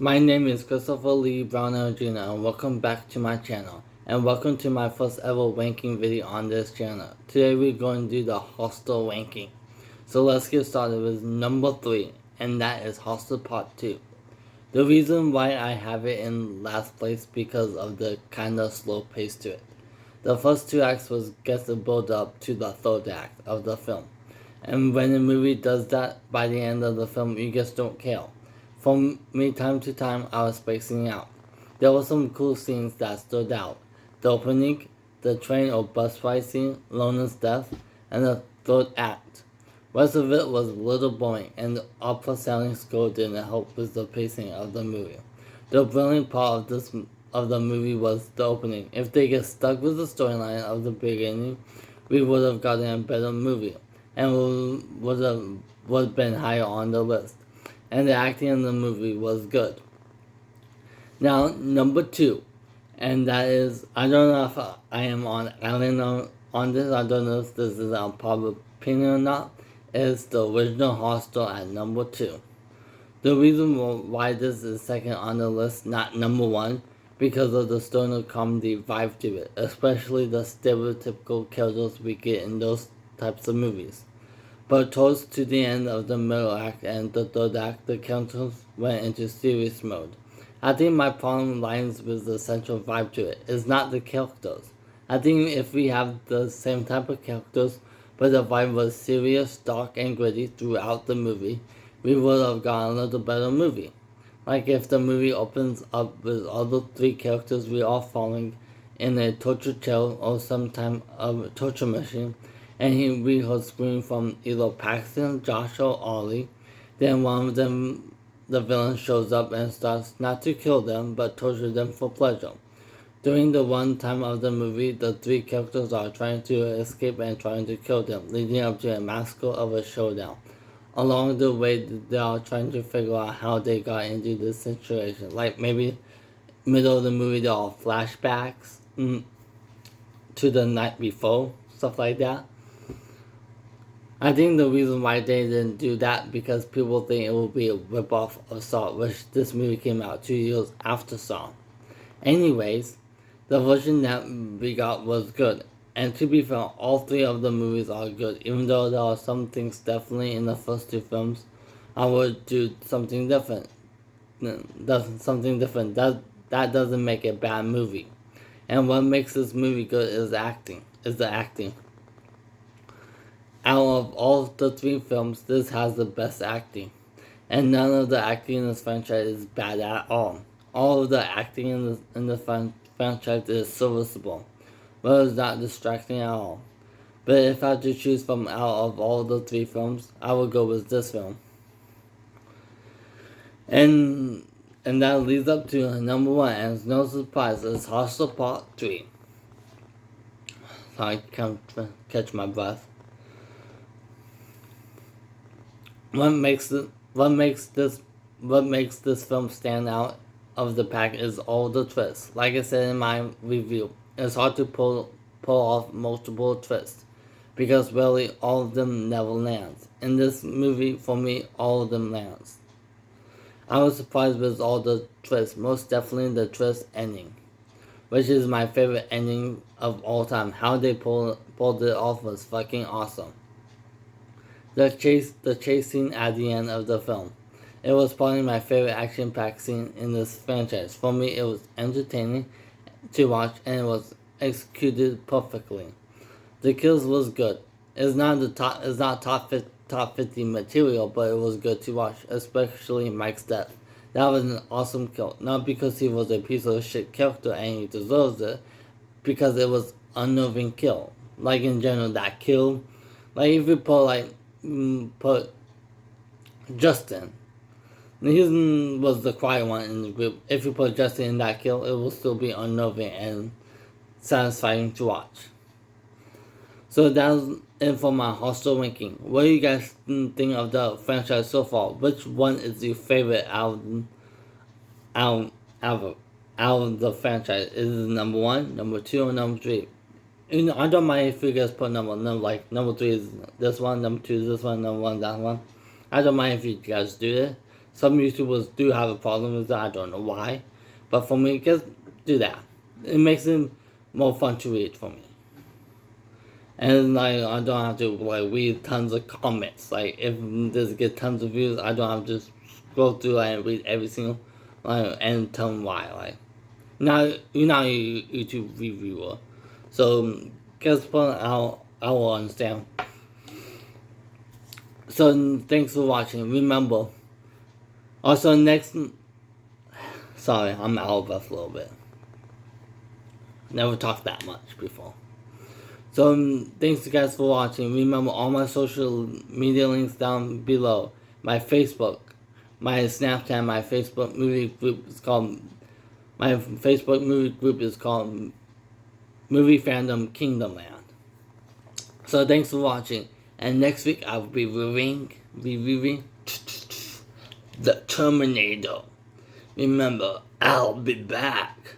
My name is Christopher Lee Brown Jr. and welcome back to my channel. And welcome to my first ever ranking video on this channel. Today we're going to do the Hostel ranking. So let's get started with number 3, and that is Hostel Part 2. The reason why I have it in last place because of the kinda slow pace to it. The first 2 acts was get the build up to the third act of the film. And when a movie does that, by the end of the film you just don't care. For me, time to time, I was spacing out. There were some cool scenes that stood out. The opening, the train or bus ride scene, Lona's death, and the third act. Rest of it was a little boring, and the opera sounding score didn't help with the pacing of the movie. The brilliant part of the movie was the opening. If they get stuck with the storyline of the beginning, we would have gotten a better movie, and would have been higher on the list. And the acting in the movie was good. Now, number 2, and that is, I don't know if I am on island on this, I don't know if this is a popular opinion or not, is the original Hostel at number 2. The reason why this is second on the list, not number 1, because of the stoner comedy vibe to it, especially the stereotypical characters we get in those types of movies. But towards to the end of the middle act and the third act, the characters went into serious mode. I think my problem lies with the central vibe to it. It's not the characters. I think if we have the same type of characters, but the vibe was serious, dark, and gritty throughout the movie, we would have gotten a little better movie. Like if the movie opens up with all the 3 characters we are following in a torture chair or some type of torture machine, and we heard scream from either Paxton, Josh, or Ollie. Then one of them, the villain, shows up and starts not to kill them, but torture them for pleasure. During the one time of the movie, the 3 characters are trying to escape and trying to kill them, leading up to a massacre of a showdown. Along the way, they are trying to figure out how they got into this situation. Like maybe middle of the movie, there are flashbacks to the night before, stuff like that. I think the reason why they didn't do that because people think it will be a ripoff of Saw, which this movie came out 2 years after Saw. Anyways, the version that we got was good. And to be fair, all 3 of the movies are good. Even though there are some things definitely in the first 2 films, I would do something different. That doesn't make a bad movie. And what makes this movie good is the acting. Out of all the 3 films, this has the best acting. And none of the acting in this franchise is bad at all. All of the acting in the franchise is serviceable, but it's not distracting at all. But if I had to choose from out of all the 3 films, I would go with this film. And that leads up to number 1, and it's no surprise, it's Hostel Part 3. So I can't catch my breath. What makes this film stand out of the pack is all the twists. Like I said in my review, it's hard to pull off multiple twists because really all of them never lands. In this movie, for me, all of them lands. I was surprised with all the twists, most definitely the twist ending, which is my favorite ending of all time. How they pulled it off was fucking awesome. The chase scene at the end of the film. It was probably my favorite action-packed scene in this franchise. For me, it was entertaining to watch and it was executed perfectly. The kills was good. It's not top 50 material, but it was good to watch, especially Mike's death. That was an awesome kill. Not because he was a piece of shit character and he deserves it, because it was unnerving kill. Like in general, that kill, like if you put Justin. He was the quiet one in the group. If you put Justin in that kill, it will still be unnerving and satisfying to watch. So that's it for my Hostel ranking. What do you guys think of the franchise so far? Which one is your favorite out of the franchise? Is it number 1, number 2, or number 3? I don't mind if you guys put number 3 is this one, number 2 is this one, number 1 that one. I don't mind if you guys do it. Some YouTubers do have a problem with that. I don't know why, but for me, just do that. It makes it more fun to read for me. And like I don't have to like read tons of comments. Like if this gets tons of views, I don't have to scroll through and read every single and tell them why. Like now you're not a YouTube reviewer, so guess what? I will understand. So thanks for watching. Remember, also next. Sorry, I'm out of breath a little bit. Never talked that much before. So thanks you guys for watching. Remember all my social media links down below. My Facebook, my Snapchat, my Facebook movie group is called. My Facebook movie group is called Movie Fandom Kingdom Land. So thanks for watching. And next week I will be reviewing The Terminator. Remember, I'll be back.